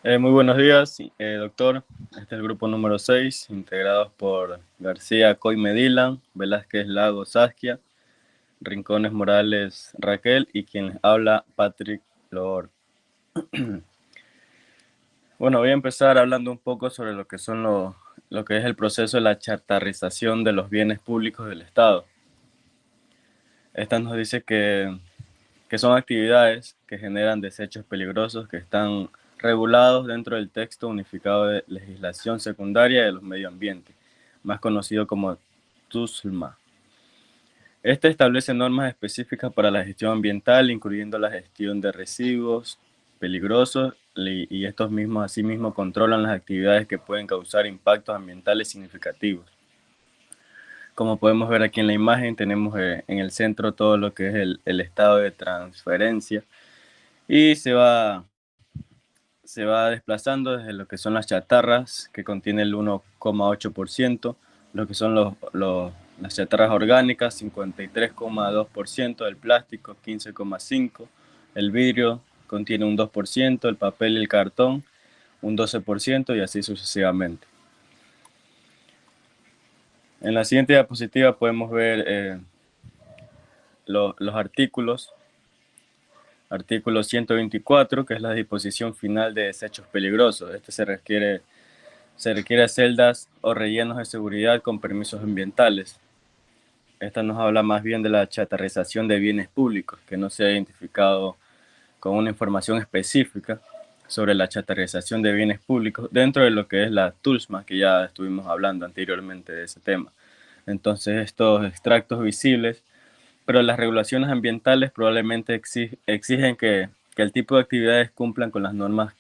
Muy buenos días, doctor. Este es el grupo número 6, integrados por García Coy Dilan, Velázquez Lago Saskia, Rincones Morales Raquel y quien les habla Patrick Loor. Bueno, voy a empezar hablando un poco sobre lo que lo que es el proceso de la chatarrización de los bienes públicos del Estado. Esta nos dice que son actividades que generan desechos peligrosos que están regulados dentro del texto unificado de legislación secundaria de los medio ambiente, más conocido como TUSLMA. Este establece normas específicas para la gestión ambiental, incluyendo la gestión de residuos peligrosos y estos mismos asimismo controlan las actividades que pueden causar impactos ambientales significativos. Como podemos ver aquí en la imagen, tenemos en el centro todo lo que es el estado de transferencia y se va desplazando desde lo que son las chatarras, que contiene el 1,8%, lo que son las chatarras orgánicas, 53,2%, el plástico, 15,5%, el vidrio contiene un 2%, el papel y el cartón, un 12% y así sucesivamente. En la siguiente diapositiva podemos ver los artículos. Artículo 124, que es la disposición final de desechos peligrosos. Este se requiere celdas o rellenos de seguridad con permisos ambientales. Esta nos habla más bien de la chatarrización de bienes públicos, que no se ha identificado con una información específica sobre la chatarrización de bienes públicos dentro de lo que es la TULSMA, que ya estuvimos hablando anteriormente de ese tema. Entonces, estos extractos visibles, pero las regulaciones ambientales probablemente exigen que el tipo de actividades cumplan con las normas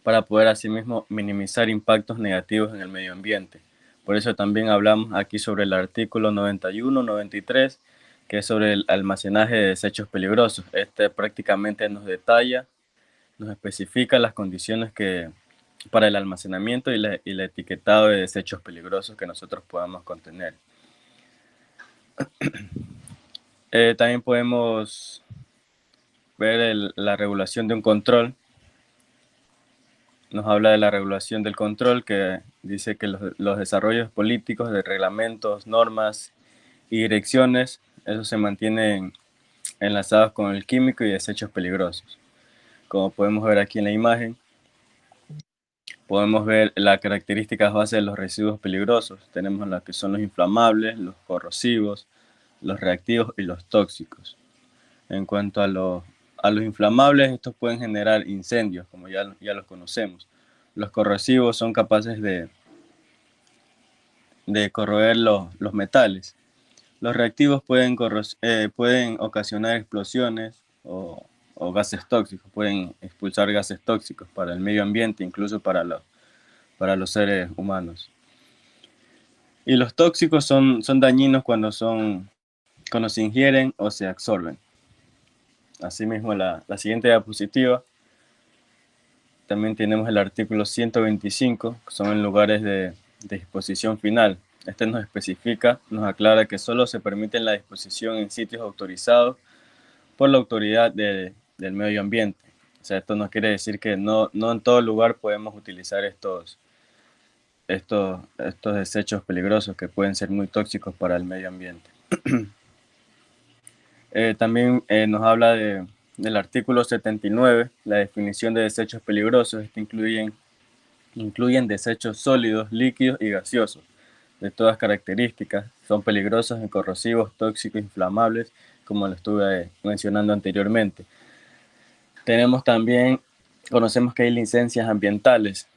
para poder asimismo minimizar impactos negativos en el medio ambiente. Por eso también hablamos aquí sobre el artículo 91, 93, que es sobre el almacenaje de desechos peligrosos. Este prácticamente nos detalla, nos especifica las condiciones para el almacenamiento y el etiquetado de desechos peligrosos que nosotros podamos contener. También podemos ver la regulación de un control. Nos habla de la regulación del control, que dice que los desarrollos políticos de reglamentos, normas y direcciones, esos se mantienen enlazados con el químico y desechos peligrosos. Como podemos ver aquí en la imagen, podemos ver las características base de los residuos peligrosos. Tenemos lo que son los inflamables, los corrosivos, los reactivos y los tóxicos. En cuanto a los inflamables, estos pueden generar incendios, como ya los conocemos. Los corrosivos son capaces de corroer los metales. Los reactivos pueden ocasionar explosiones o gases tóxicos, pueden expulsar gases tóxicos para el medio ambiente, incluso para los seres humanos. Y los tóxicos son dañinos cuando se ingieren o se absorben. Asimismo, la siguiente diapositiva, también tenemos el artículo 125, que son en lugares de disposición final. Este nos especifica, nos aclara que solo se permite la disposición en sitios autorizados por la autoridad del medio ambiente. O sea, esto no quiere decir que no en todo lugar podemos utilizar estos desechos peligrosos que pueden ser muy tóxicos para el medio ambiente. También nos habla del artículo 79, la definición de desechos peligrosos. Incluyen desechos sólidos, líquidos y gaseosos, de todas características. Son peligrosos y corrosivos, tóxicos, inflamables, como lo estuve mencionando anteriormente. Conocemos que hay licencias ambientales,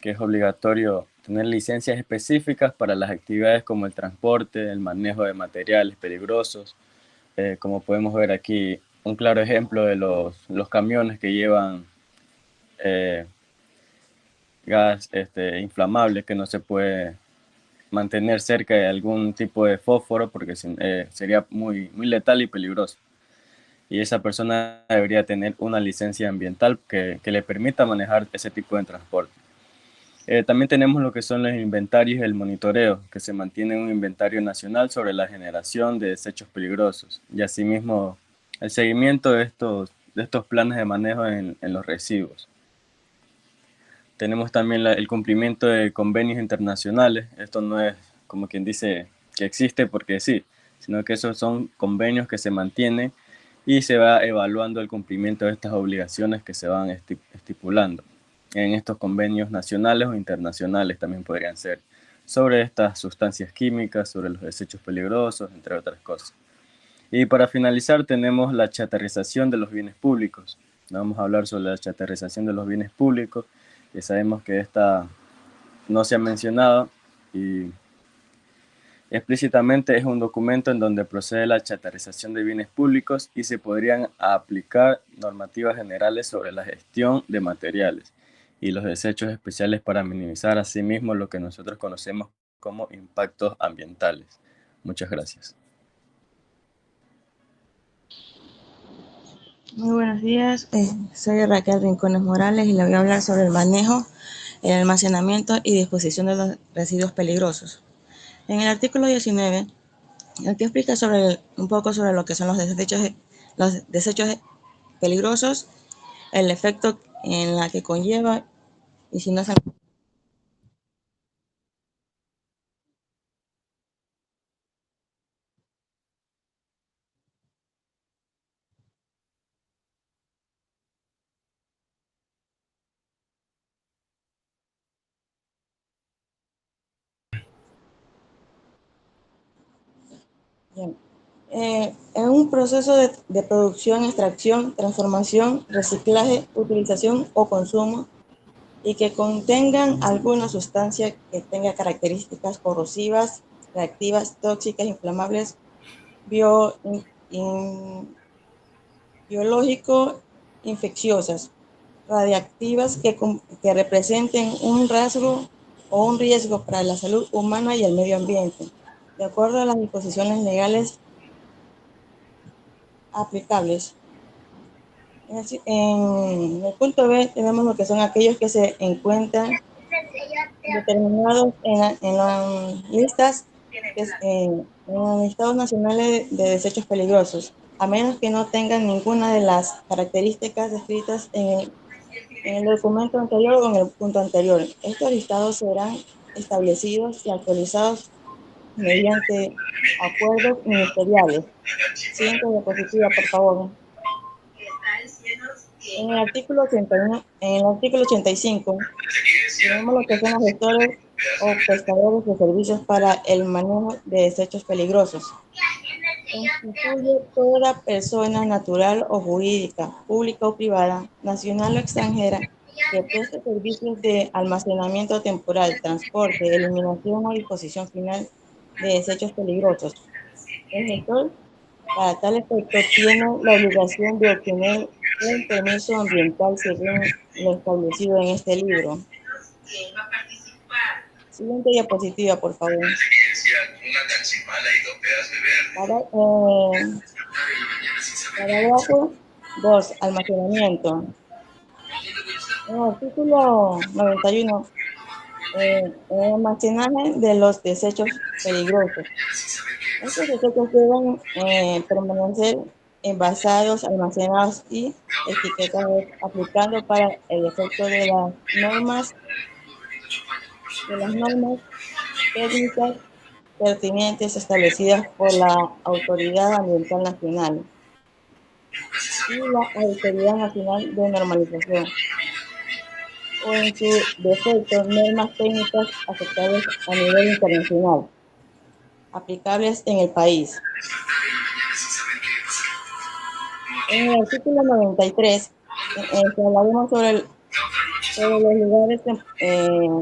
que es obligatorio tener licencias específicas para las actividades como el transporte, el manejo de materiales peligrosos. Como podemos ver aquí, un claro ejemplo de los camiones que llevan eh, gas inflamable que no se puede mantener cerca de algún tipo de fósforo porque sería muy letal y peligroso. Y esa persona debería tener una licencia ambiental que le permita manejar ese tipo de transporte. También tenemos lo que son los inventarios y el monitoreo, que se mantiene un inventario nacional sobre la generación de desechos peligrosos y asimismo el seguimiento de estos planes de manejo en los residuos. Tenemos también el cumplimiento de convenios internacionales. Esto no es como quien dice que existe porque sí, sino que esos son convenios que se mantienen y se va evaluando el cumplimiento de estas obligaciones que se van estipulando en estos convenios nacionales o internacionales también podrían ser sobre estas sustancias químicas, sobre los desechos peligrosos, entre otras cosas. Y para finalizar tenemos la chatarrización de los bienes públicos. Vamos a hablar sobre la chatarrización de los bienes públicos, que sabemos que esta no se ha mencionado y explícitamente es un documento en donde procede la chatarrización de bienes públicos y se podrían aplicar normativas generales sobre la gestión de materiales y los desechos especiales para minimizar asimismo lo que nosotros conocemos como impactos ambientales. Muchas gracias. Muy buenos días, soy Raquel Rincones Morales y le voy a hablar sobre el manejo, el almacenamiento y disposición de los residuos peligrosos. En el artículo 19, el que explica un poco sobre lo que son los desechos peligrosos, el efecto en la que conlleva y si no se Bien. En un proceso de producción, extracción, transformación, reciclaje, utilización o consumo y que contengan alguna sustancia que tenga características corrosivas, reactivas, tóxicas, inflamables, bio, in, biológico, infecciosas, radiactivas que representen un rasgo o un riesgo para la salud humana y el medio ambiente, de acuerdo a las disposiciones legales aplicables. En el punto B tenemos lo que son aquellos que se encuentran determinados en las listas, en los listados nacionales de desechos peligrosos, a menos que no tengan ninguna de las características descritas en el documento anterior o en el punto anterior. Estos listados serán establecidos y actualizados mediante acuerdos ministeriales. Siguiente diapositiva, por favor. En el artículo 85 tenemos lo que son los gestores o prestadores de servicios para el manejo de desechos peligrosos. Constituye toda persona natural o jurídica, pública o privada, nacional o extranjera, que preste servicios de almacenamiento temporal, transporte, eliminación o disposición final de desechos peligrosos. El gestor, para tal efecto, tiene la obligación de obtener un permiso ambiental según lo establecido en este libro. Siguiente diapositiva, por favor. Parágrafo 2. Almacenamiento. En el artículo 91, el almacenaje de los desechos peligrosos. Estos desechos deben permanecer envasados, almacenados y etiquetados, aplicando para el efecto de las normas técnicas pertinentes establecidas por la Autoridad Ambiental Nacional y la Autoridad Nacional de Normalización, o en su defecto, normas técnicas aceptables a nivel internacional, aplicables en el país. En el artículo 93, hablaremos sobre los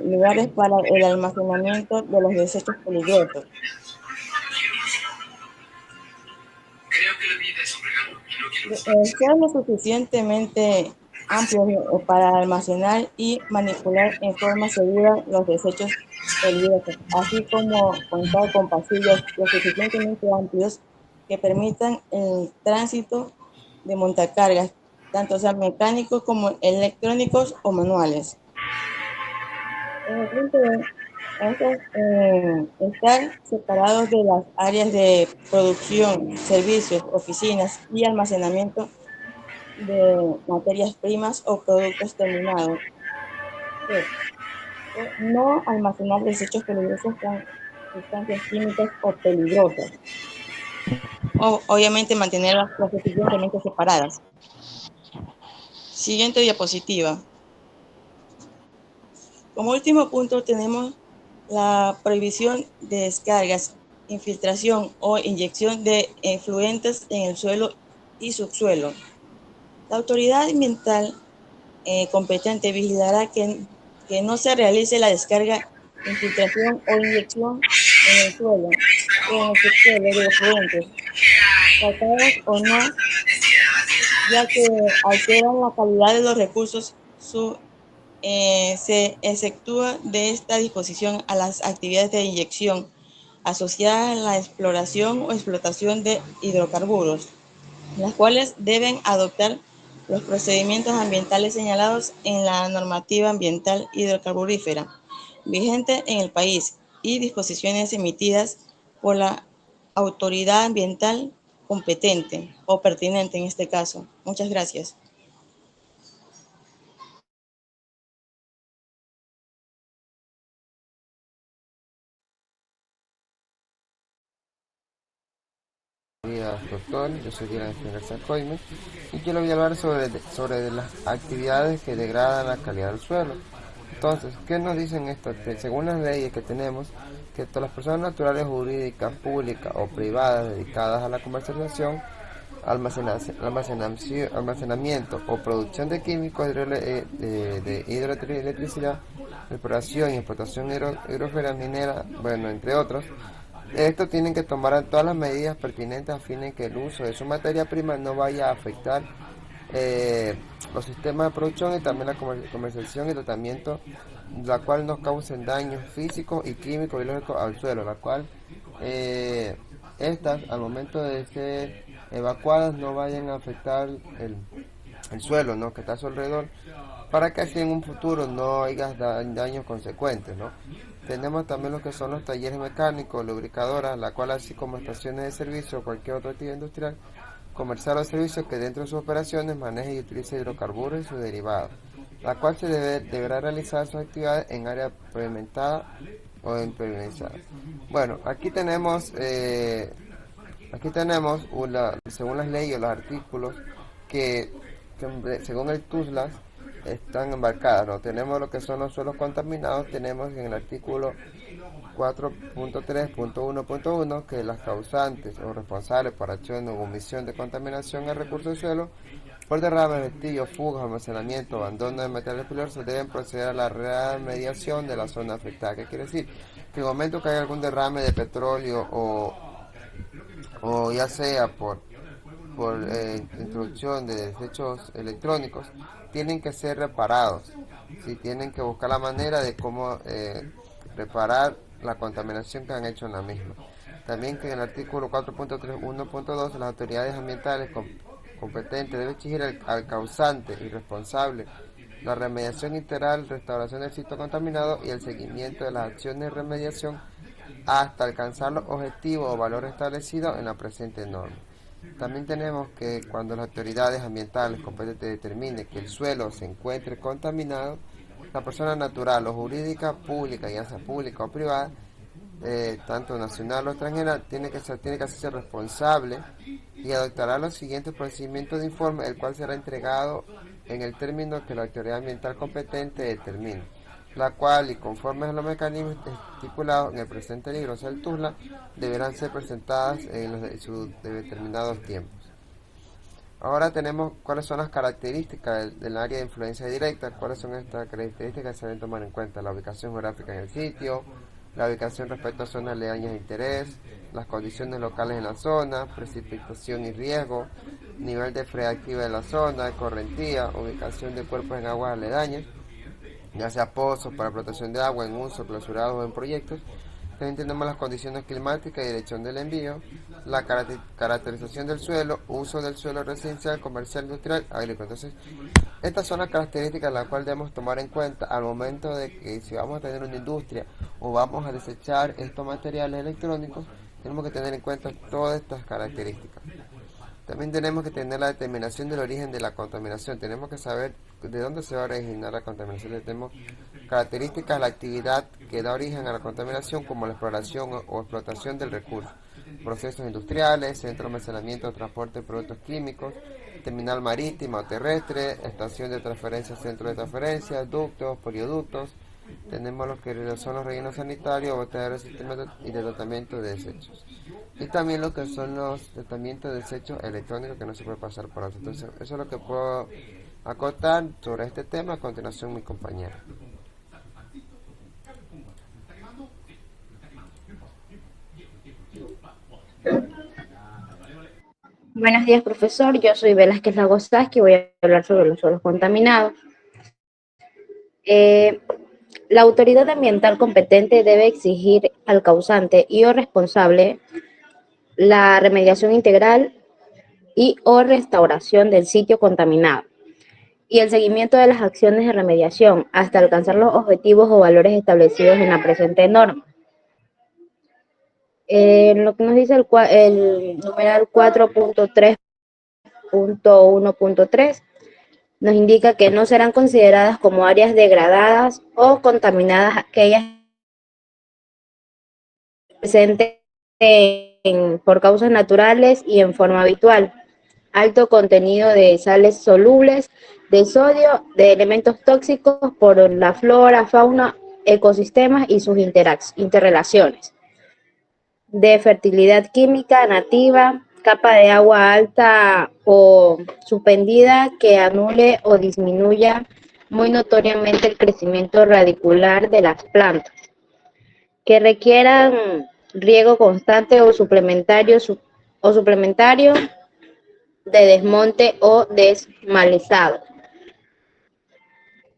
lugares para el almacenamiento de los desechos peligrosos. Sean lo suficientemente amplios para almacenar y manipular en forma segura los desechos peligrosos, así como contar con pasillos lo suficientemente amplios que permitan el tránsito de montacargas, tanto sean mecánicos como electrónicos o manuales. En el punto estar separados de las áreas de producción, servicios, oficinas y almacenamiento de materias primas o productos terminados. C. No almacenar desechos peligrosos con sustancias químicas o peligrosas. Obviamente mantenerlas lo suficientemente separadas. Siguiente diapositiva. Como último punto tenemos la prohibición de descargas, infiltración o inyección de efluentes en el suelo y subsuelo. La autoridad ambiental competente vigilará que no se realice la descarga, infiltración o inyección en el suelo o en el subsuelo de efluentes, tratados o no, ya que alteran la calidad de los recursos. Se exceptúa de esta disposición a las actividades de inyección asociadas a la exploración o explotación de hidrocarburos, las cuales deben adoptar los procedimientos ambientales señalados en la normativa ambiental hidrocarburífera vigente en el país y disposiciones emitidas por la autoridad ambiental competente o pertinente en este caso. Muchas gracias. Buenos días, doctor. Yo soy Diana García Coime y quiero hablar sobre las actividades que degradan la calidad del suelo. Entonces, ¿qué nos dicen esto? Que según las leyes que tenemos, que todas las personas naturales, jurídicas, públicas o privadas dedicadas a la comercialización, almacenamiento o producción de químicos de hidroelectricidad, exploración y explotación hidrófera minera, bueno, entre otros, estos tienen que tomar todas las medidas pertinentes a fin de que el uso de su materia prima no vaya a afectar los sistemas de producción y también la comercialización y tratamiento, la cual no causen daños físicos y químicos biológicos al suelo, la cual estas al momento de ser evacuadas no vayan a afectar el suelo, ¿no?, que está a su alrededor, para que así en un futuro no haya daños consecuentes, ¿no? Tenemos también lo que son los talleres mecánicos, lubricadoras, la cual así como estaciones de servicio o cualquier otra actividad industrial, comercial o servicios que dentro de sus operaciones maneje y utilice hidrocarburos y sus derivados, la cual deberá realizar sus actividades en área pavimentada o impermeabilizada. Bueno, aquí tenemos según las leyes o los artículos que según el TUSLAS están embarcadas, ¿no? Tenemos lo que son los suelos contaminados, tenemos en el artículo 4.3.1.1 que las causantes o responsables por acción o omisión de contaminación al recurso del suelo por derrames, vestigos, fugas, almacenamiento, abandono de materiales peligrosos deben proceder a la remediación de la zona afectada. ¿Qué quiere decir? Que en el momento que hay algún derrame de petróleo o ya sea por introducción de desechos electrónicos, tienen que ser reparados. ¿Sí? Tienen que buscar la manera de cómo reparar la contaminación que han hecho en la misma. También que en el artículo 4.3.1.2 las autoridades ambientales competentes deben exigir al causante y responsable la remediación integral, restauración del sitio contaminado y el seguimiento de las acciones de remediación hasta alcanzar los objetivos o valores establecidos en la presente norma. También tenemos que cuando las autoridades ambientales competentes determinen que el suelo se encuentre contaminado, la persona natural o jurídica, pública, ya sea pública o privada, tanto nacional o extranjera, tiene que hacerse responsable y adoptará los siguientes procedimientos de informe, el cual será entregado en el término que la autoridad ambiental competente determine, la cual y conforme a los mecanismos estipulados en el presente libro, o sea el TUSLA, deberán ser presentadas en sus determinados tiempos. Ahora tenemos cuáles son las características del área de influencia directa. Cuáles son estas características que se deben tomar en cuenta: la ubicación geográfica en el sitio, la ubicación respecto a zonas aledañas de interés, las condiciones locales en la zona, precipitación y riesgo, nivel de freada activa de la zona, correntía, ubicación de cuerpos en aguas aledañas, ya sea pozos para protección de agua en uso, clausurados o en proyectos. También tenemos las condiciones climáticas y dirección del envío, la caracterización del suelo, uso del suelo residencial, comercial, industrial, agrícola. Entonces, estas son las características las cuales debemos tomar en cuenta al momento de que si vamos a tener una industria o vamos a desechar estos materiales electrónicos, tenemos que tener en cuenta todas estas características. También tenemos que tener la determinación del origen de la contaminación. Tenemos que saber de dónde se va a originar la contaminación. Tenemos Características de la actividad que da origen a la contaminación, como la exploración o explotación del recurso. Procesos industriales, centro de almacenamiento o transporte de productos químicos, terminal marítima o terrestre, estación de transferencia, centro de transferencia, ductos, polioductos. Tenemos lo que son los rellenos sanitarios, botellas de sistema y de tratamiento de desechos. Y también lo que son los tratamientos de desechos electrónicos que no se puede pasar por alto. Entonces, eso es lo que puedo acotar sobre este tema. A continuación, mi compañera. Buenos días, profesor. Yo soy Velázquez Lagosaski y voy a hablar sobre los suelos contaminados. La autoridad ambiental competente debe exigir al causante y o responsable la remediación integral y o restauración del sitio contaminado y el seguimiento de las acciones de remediación hasta alcanzar los objetivos o valores establecidos en la presente norma. Lo que nos dice el numeral 4.3.1.3 nos indica que no serán consideradas como áreas degradadas o contaminadas aquellas presentes por causas naturales y en forma habitual. Alto contenido de sales solubles, de sodio, de elementos tóxicos por la flora, fauna, ecosistemas y sus interrelaciones. De fertilidad química nativa, capa de agua alta o suspendida que anule o disminuya muy notoriamente el crecimiento radicular de las plantas, que requieran riego constante o suplementario de desmonte o desmalezado.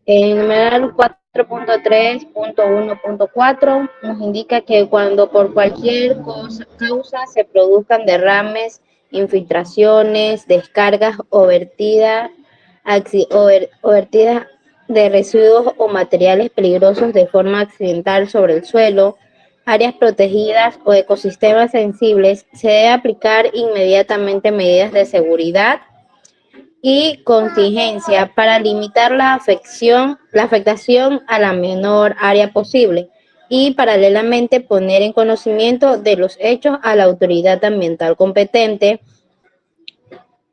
El numeral 4.3.1.4 nos indica que cuando por cualquier causa se produzcan derrames, infiltraciones, descargas o vertidas de residuos o materiales peligrosos de forma accidental sobre el suelo, áreas protegidas o ecosistemas sensibles, se debe aplicar inmediatamente medidas de seguridad y contingencia para limitar la afectación a la menor área posible y paralelamente poner en conocimiento de los hechos a la autoridad ambiental competente,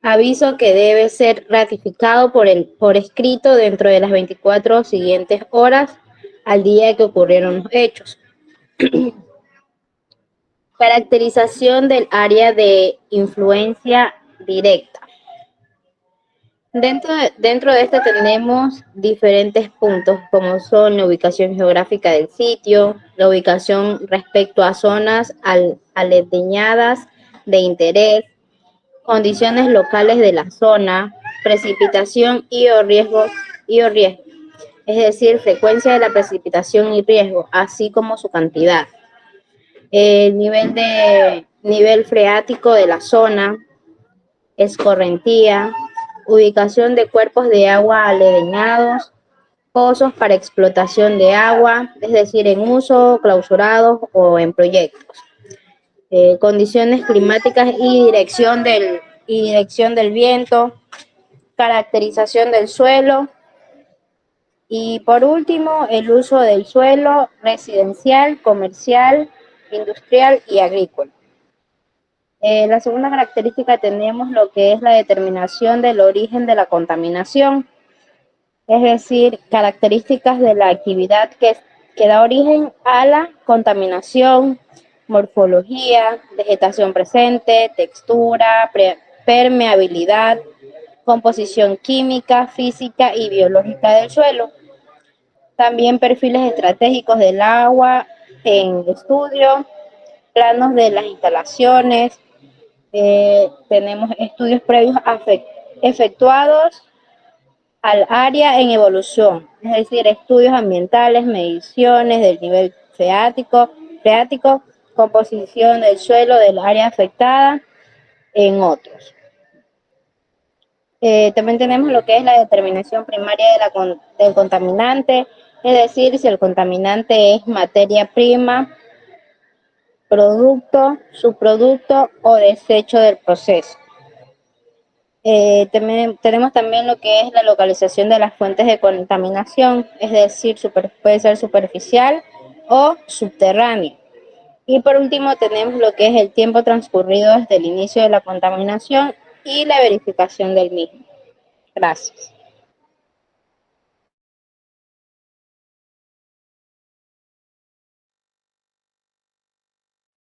aviso que debe ser ratificado por escrito dentro de las 24 siguientes horas al día que ocurrieron los hechos. Caracterización del área de influencia directa. Dentro de esta tenemos diferentes puntos, como son la ubicación geográfica del sitio, la ubicación respecto a zonas aledañadas de interés, condiciones locales de la zona, precipitación y o riesgo, es decir, frecuencia de la precipitación y riesgo, así como su cantidad. El nivel freático de la zona, escorrentía, ubicación de cuerpos de agua aledañados, pozos para explotación de agua, es decir, en uso, clausurados o en proyectos. Condiciones climáticas y dirección del viento, caracterización del suelo y por último el uso del suelo residencial, comercial, industrial y agrícola. La segunda característica tenemos lo que es la determinación del origen de la contaminación, es decir, características de la actividad que da origen a la contaminación, morfología, vegetación presente, textura, permeabilidad, composición química, física y biológica del suelo. También perfiles estratégicos del agua en estudio, planos de las instalaciones, tenemos estudios previos efectuados al área en evolución, es decir, estudios ambientales, mediciones del nivel freático, composición del suelo del área afectada, en otros. También tenemos lo que es la determinación primaria del contaminante, es decir, si el contaminante es materia prima, producto, subproducto o desecho del proceso. Tenemos también lo que es la localización de las fuentes de contaminación, es decir, puede ser superficial o subterráneo. Y por último tenemos lo que es el tiempo transcurrido desde el inicio de la contaminación y la verificación del mismo. Gracias.